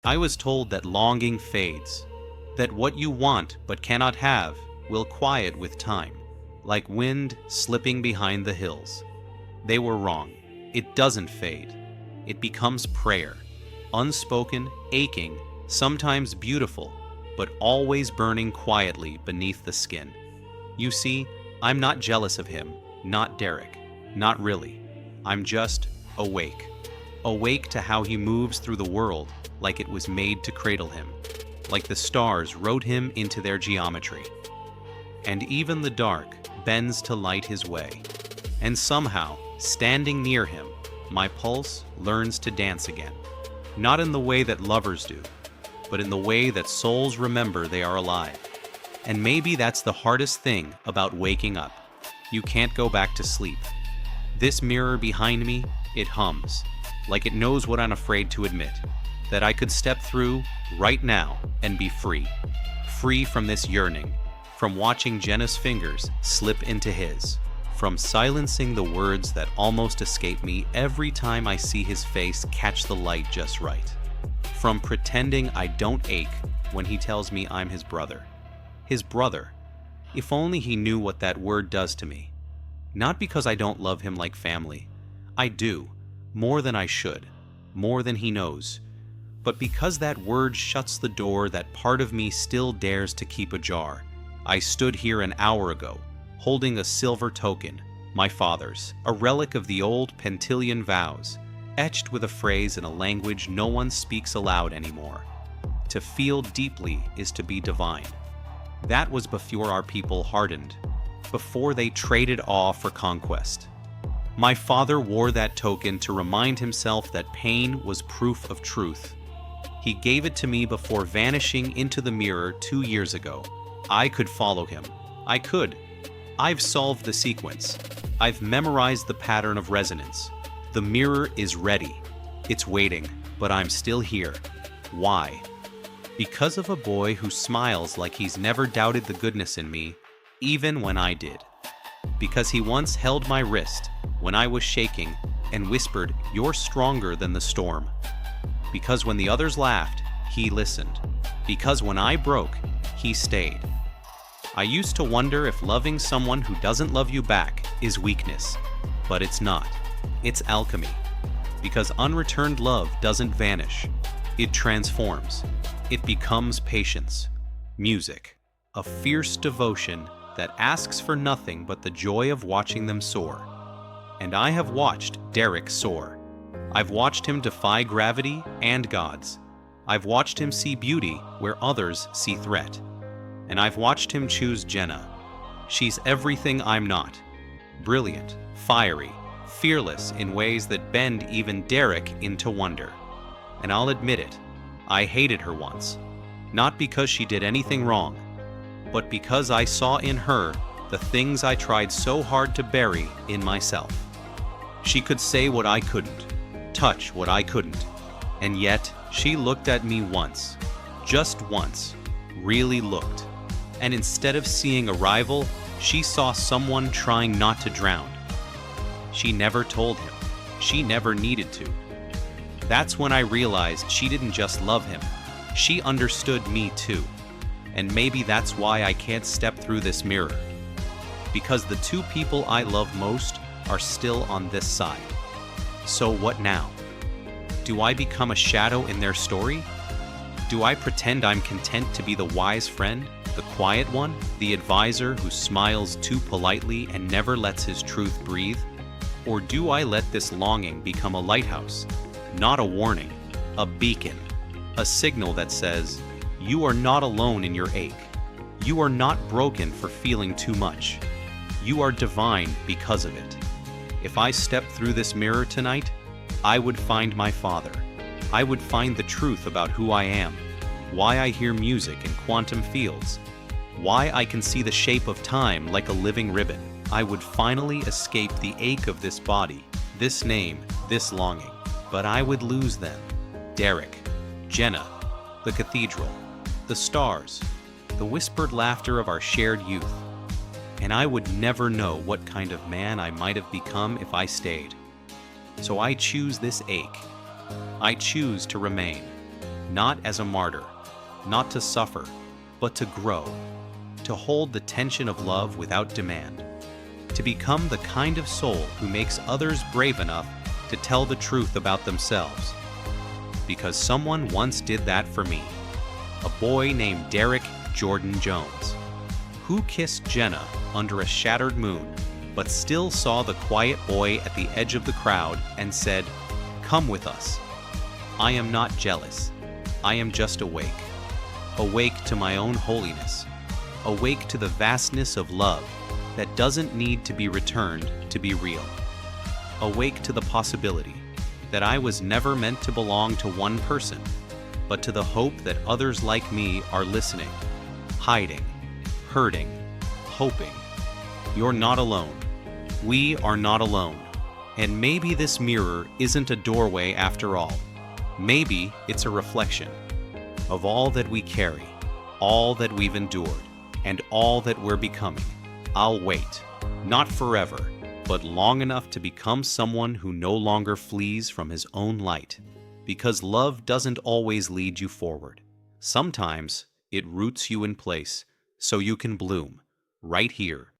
I was told that longing fades, that what you want but cannot have will quiet with time, like wind slipping behind the hills. They were wrong. It doesn't fade. It becomes prayer, unspoken, aching, sometimes beautiful, but always burning quietly beneath the skin. You see, I'm not jealous of him, not Derek, not really. I'm just awake. Awake to how he moves through the world like it was made to cradle him, like the stars wrote him into their geometry. And even the dark bends to light his way. And somehow, standing near him, my pulse learns to dance again. Not in the way that lovers do, but in the way that souls remember they are alive. And maybe that's the hardest thing about waking up. You can't go back to sleep. This mirror behind me, it hums, like it knows what I'm afraid to admit, that I could step through right now and be free. Free from this yearning, from watching Jenna's fingers slip into his, from silencing the words that almost escape me every time I see his face catch the light just right, from pretending I don't ache when he tells me I'm his brother. His brother. If only he knew what that word does to me. Not because I don't love him like family. I do, more than I should, more than he knows. But because that word shuts the door that part of me still dares to keep ajar. I stood here an hour ago, holding a silver token, my father's, a relic of the old Pentillian vows, etched with a phrase in a language no one speaks aloud anymore. To feel deeply is to be divine. That was before our people hardened, before they traded awe for conquest. My father wore that token to remind himself that pain was proof of truth. He gave it to me before vanishing into the mirror 2 years ago. I could follow him. I could. I've solved the sequence. I've memorized the pattern of resonance. The mirror is ready. It's waiting, but I'm still here. Why? Because of a boy who smiles like he's never doubted the goodness in me, even when I did. Because he once held my wrist when I was shaking and whispered, "You're stronger than the storm." Because when the others laughed, he listened. Because when I broke, he stayed. I used to wonder if loving someone who doesn't love you back is weakness, but it's not. It's alchemy. Because unreturned love doesn't vanish. It transforms. It becomes patience, music, a fierce devotion that asks for nothing but the joy of watching them soar. And I have watched Derek soar. I've watched him defy gravity and gods. I've watched him see beauty where others see threat. And I've watched him choose Jenna. She's everything I'm not. Brilliant, fiery, fearless in ways that bend even Derek into wonder. And I'll admit it, I hated her once. Not because she did anything wrong, but because I saw in her the things I tried so hard to bury in myself. She could say what I couldn't, touch what I couldn't, and yet she looked at me once, just once, really looked. And instead of seeing a rival, she saw someone trying not to drown. She never told him. She never needed to. That's when I realized she didn't just love him. She understood me too. And maybe that's why I can't step through this mirror. Because the two people I love most are still on this side. So what now? Do I become a shadow in their story? Do I pretend I'm content to be the wise friend, the quiet one, the advisor who smiles too politely and never lets his truth breathe? Or do I let this longing become a lighthouse? Not a warning, a beacon, a signal that says, you are not alone in your ache. You are not broken for feeling too much. You are divine because of it. If I stepped through this mirror tonight, I would find my father. I would find the truth about who I am, why I hear music in quantum fields, why I can see the shape of time like a living ribbon. I would finally escape the ache of this body, this name, this longing. But I would lose them. Derek, Jenna, the cathedral, the stars, the whispered laughter of our shared youth. And I would never know what kind of man I might have become if I stayed. So I choose this ache. I choose to remain. not as a martyr, not to suffer, but to grow, to hold the tension of love without demand, to become the kind of soul who makes others brave enough to tell the truth about themselves. Because someone once did that for me, a boy named Derek Jordan Jones, who kissed Jenna under a shattered moon, but still saw the quiet boy at the edge of the crowd and said, "Come with us. I am not jealous. I am just awake. Awake to my own holiness. Awake to the vastness of love that doesn't need to be returned to be real. Awake to the possibility that I was never meant to belong to one person, but to the hope that others like me are listening, hiding, hurting, hoping. You're not alone. We are not alone. And maybe this mirror isn't a doorway after all. Maybe it's a reflection of all that we carry, all that we've endured, and all that we're becoming. I'll wait, not forever, but long enough to become someone who no longer flees from his own light. Because love doesn't always lead you forward. Sometimes it roots you in place so you can bloom right here